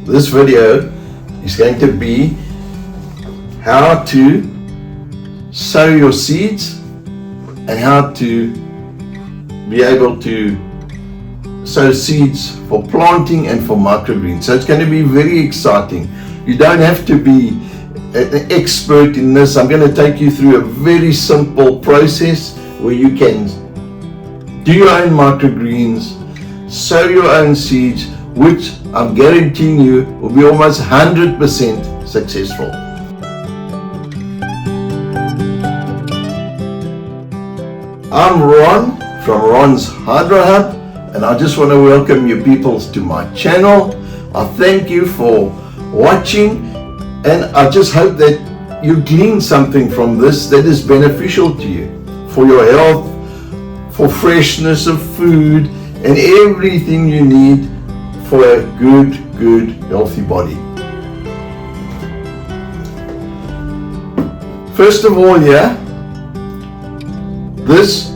this video is going to be how to sow your seeds and how to be able to sow seeds for planting and for microgreens. So it's going to be very exciting. You don't have to be an expert in this. I'm going to take you through a very simple process where you can do your own microgreens, sow your own seeds, which I'm guaranteeing you will be almost 100% successful. I'm Ron from Ron's Hydro Hub, and I just want to welcome you people to my channel. I thank you for watching, and I just hope that you glean something from this that is beneficial to you for your health, for freshness of food, and everything you need for a good, healthy body. First of all, this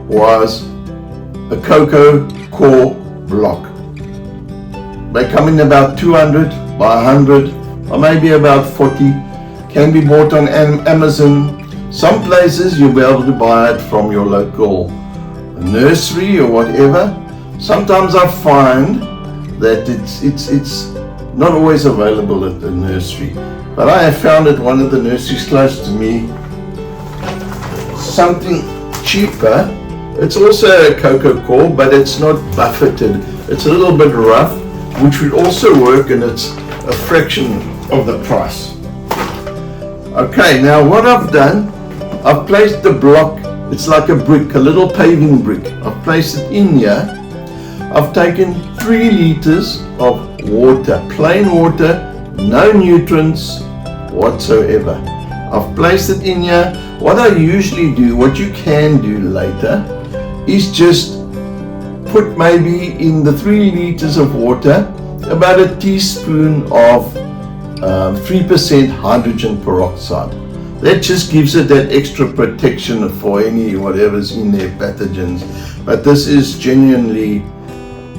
was a coco core block. They come in about 200 by 100 or maybe about 40. Can be bought on Amazon. Some places you'll be able to buy it from your local nursery or whatever. Sometimes I find that it's not always available at the nursery, but I have found at one of the nurseries close to me something cheaper. It's also a coco core, but it's not buffeted. It's a little bit rough, which would also work, and it's a fraction of the price. Okay, now what I've done, I've placed the block. It's like a brick, a little paving brick. I've placed it in here. I've taken 3 liters of water, plain water, no nutrients whatsoever. I've placed it in here. What I usually do, what you can do later, is just put maybe in the 3 liters of water about a teaspoon of 3% hydrogen peroxide. That just gives it that extra protection for any whatever's in there, pathogens. But this is genuinely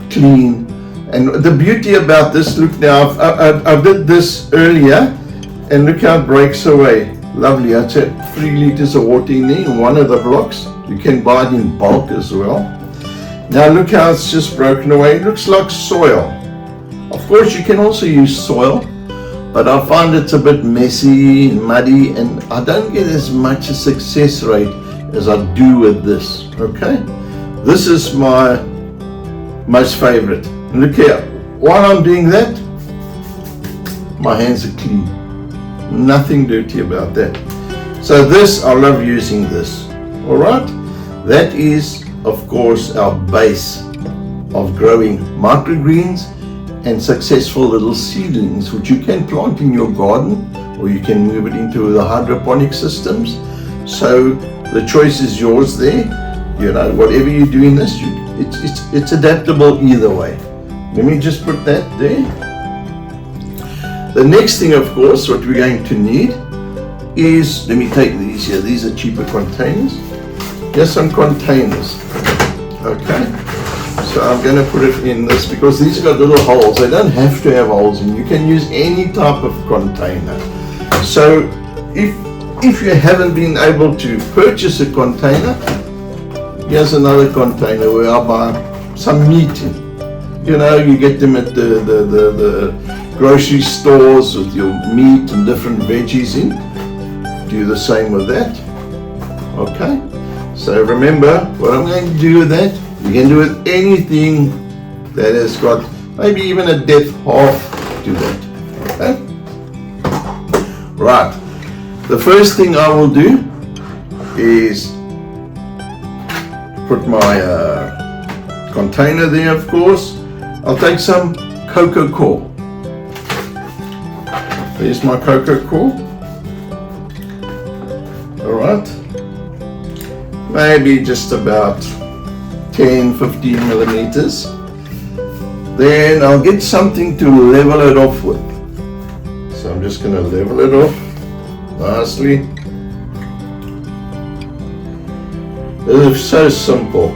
clean. And the beauty about this, look now, I did this earlier, and look how it breaks away. Lovely. I said 3 liters of water in there in one of the blocks. You can buy it in bulk as well. Now look how it's just broken away. It looks like soil. Of course you can also use soil, but I find it's a bit messy and muddy, and I don't get as much a success rate as I do with this. Okay, this is my most favorite. And look here, while I'm doing that, my hands are clean, nothing dirty about that. So this, I love using this. All right, that is of course our base of growing microgreens and successful little seedlings, which you can plant in your garden, or you can move it into the hydroponic systems. So the choice is yours there. You know, whatever you do in this, it's adaptable either way. Let me just put that there. The next thing, of course, what we're going to need is, let me take these here. These are cheaper containers. Here's some containers. Okay. So I'm going to put it in this because these have got little holes. They don't have to have holes in. You can use any type of container. So if you haven't been able to purchase a container, here's another container where I buy some meat in. You know, you get them at the grocery stores with your meat and different veggies in. Do the same with that. Okay. So remember what I'm going to do with that. You can do with anything that has got maybe even a depth half to that. Okay? Right. The first thing I will do is put my container there, of course. I'll take some coco core. There's my coco core. All right. Maybe just about 10-15 millimeters. Then I'll get something to level it off with. So I'm just going to level it off nicely. It's so simple.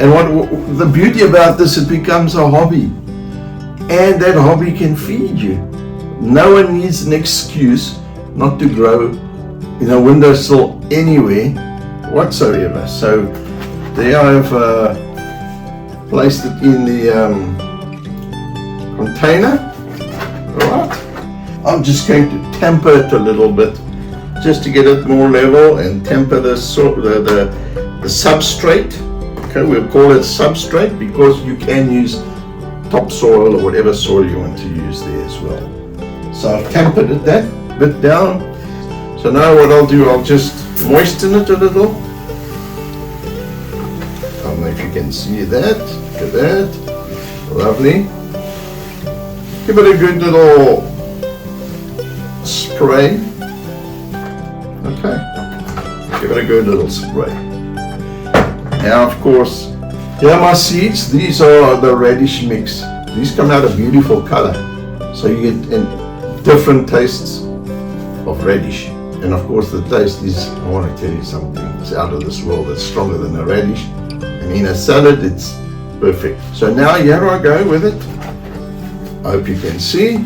And what the beauty about this, it becomes a hobby. and that hobby can feed you. No one needs an excuse not to grow in a windowsill anywhere whatsoever. So there I have placed it in the container. Right. I'm just going to temper it a little bit just to get it more level and temper the substrate. Okay, we'll call it substrate because you can use topsoil or whatever soil you want to use there as well. So I've tempered it that bit down. So now what I'll do, I'll just moisten it a little. I don't know if you can see that. Look at that. Lovely. Give it a good little spray. Okay. Give it a good little spray. Now, of course, here are my seeds. These are the radish mix. These come out a beautiful color. So you get different tastes of radish. And of course the taste is, I want to tell you something, it's out of this world. It's stronger than a radish. And in a salad, it's perfect. So now here I go with it. I hope you can see.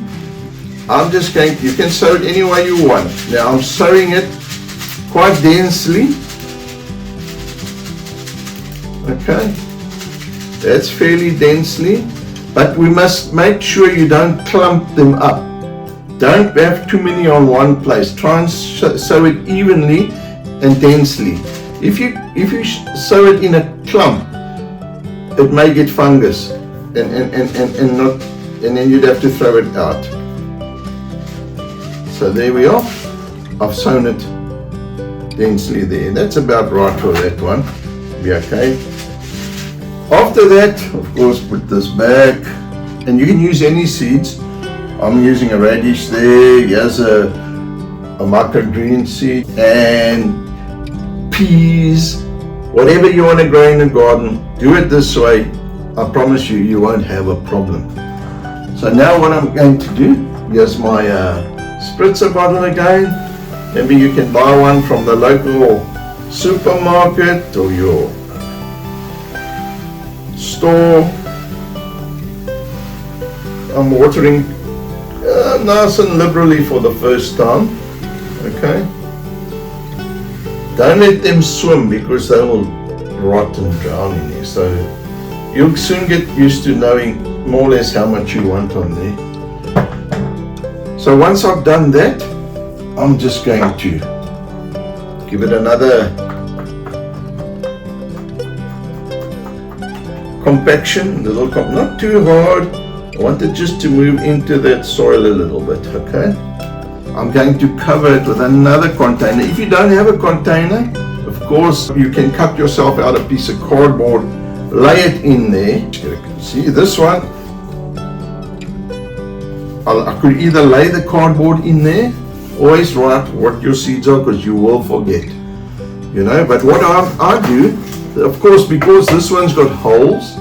I'm just going, you can sow it any way you want. Now I'm sowing it quite densely. Okay, that's fairly densely, but we must make sure you don't clump them up. Don't have too many on one place. Try and sow it evenly and densely. If you sow it in a clump, it may get fungus and then you'd have to throw it out. So there we are. I've sown it densely there. That's about right for that one. Be okay. After that, of course, put this back, and you can use any seeds. I'm using a radish there. Here's a microgreen seed and peas. Whatever you want to grow in the garden, do it this way. I promise you, you won't have a problem. So now what I'm going to do, here's my spritzer bottle again. Maybe you can buy one from the local supermarket or your store. I'm watering nice and liberally for the first time. Okay. Don't let them swim because they will rot and drown in there. So you'll soon get used to knowing more or less how much you want on there. So once I've done that, I'm just going to give it another compaction, not too hard. I want it just to move into that soil a little bit, okay? I'm going to cover it with another container. If you don't have a container, of course, you can cut yourself out a piece of cardboard, lay it in there. See this one? I could either lay the cardboard in there, always write what your seeds are because you will forget, you know. But what I do, of course, because this one's got holes,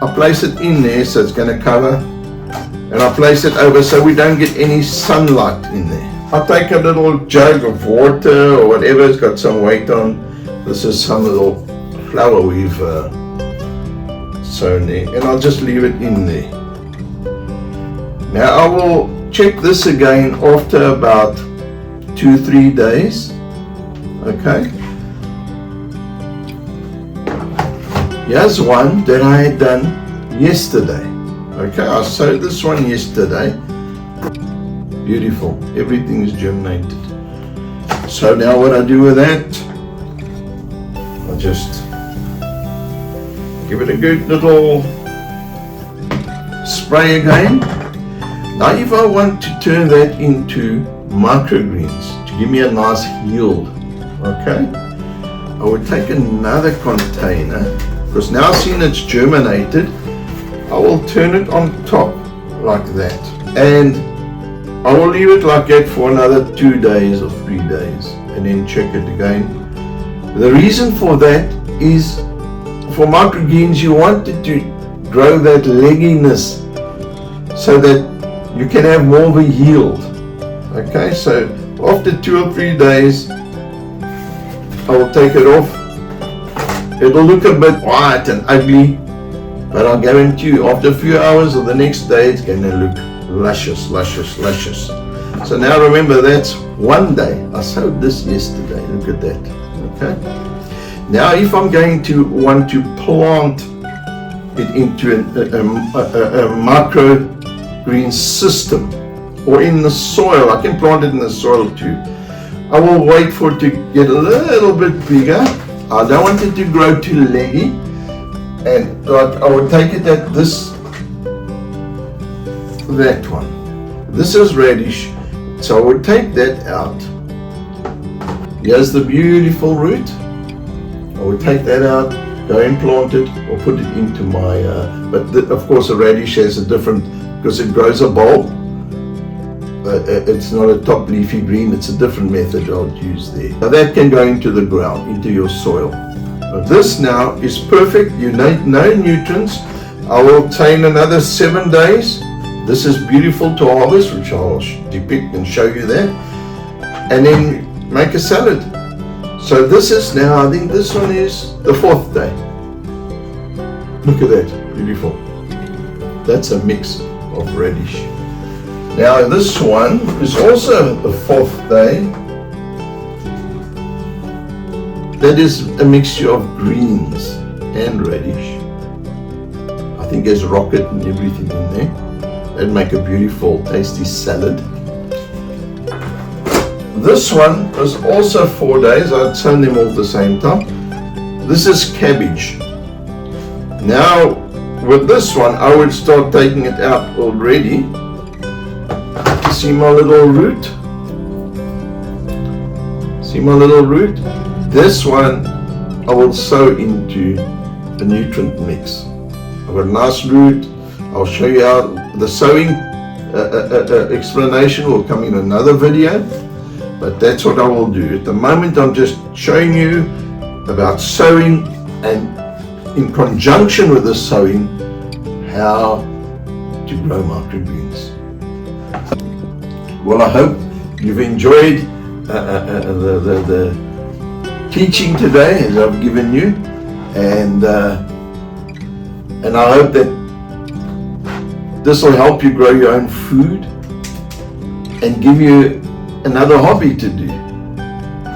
I place it in there so it's going to cover, and I place it over so we don't get any sunlight in there. I take a little jug of water or whatever, it's got some weight on. This is some little flower we've sown there, and I'll just leave it in there. Now I will check this again after about 2-3 days. Okay. Here's one that I had done yesterday. Okay, I sowed this one yesterday. Beautiful, everything is germinated. So now what I do with that, I just give it a good little spray again. Now if I want to turn that into microgreens to give me a nice yield, okay, I would take another container, because now seeing it's germinated, I will turn it on top like that, and I will leave it like that for another 2 days or 3 days, and then check it again. The reason for that is, for microgreens, you want it to grow that legginess so that you can have more of a yield. Okay, so after 2 or 3 days, I will take it off. It'll look a bit white and ugly, But I guarantee you, after a few hours or the next day, it's going to look luscious, luscious, luscious. So now remember, that's one day. I sowed this yesterday. Look at that. Okay. Now, if I'm going to want to plant it into a microgreen system or in the soil, I can plant it in the soil too. I will wait for it to get a little bit bigger. I don't want it to grow too leggy, and I will take it at that one. This is radish, so I would take that out. Here's the beautiful root. I would take that out, go and plant it, or put it into my, of course a radish has a different, because it grows a bulb. It's not a top leafy green, it's a different method I'll use there. Now that can go into the ground, into your soil. But this now is perfect, you need no nutrients. I will obtain another 7 days. This is beautiful to harvest, which I'll depict and show you that. And then make a salad. So this is now, I think this one is the 4th day. Look at that, beautiful. That's a mix of radish. Now this one is also the 4th day. That is a mixture of greens and radish. I think there's rocket and everything in there. That'd make a beautiful, tasty salad. This one was also 4 days. I'd sown them all at the same time. This is cabbage. Now with this one, I would start taking it out already. See my little root? See my little root? This one I will sow into the nutrient mix. I've got a nice root. I'll show you how the sowing explanation will come in another video, but that's what I will do. At the moment I'm just showing you about sowing, and in conjunction with the sowing, how to grow microgreens. Well, I hope you've enjoyed the teaching today as I've given you, and I hope that this will help you grow your own food and give you another hobby to do.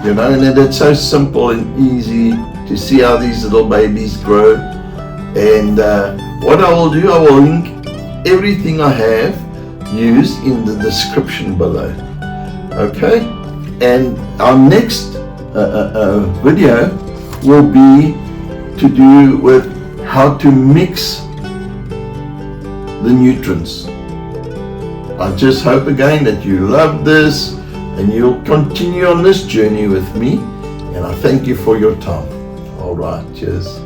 You know, and it's so simple and easy to see how these little babies grow. And what I will do, I will link everything I have used in the description below. Okay, and our next video will be to do with how to mix the nutrients. I just hope again that you love this and you'll continue on this journey with me, and I thank you for your time. All right, cheers.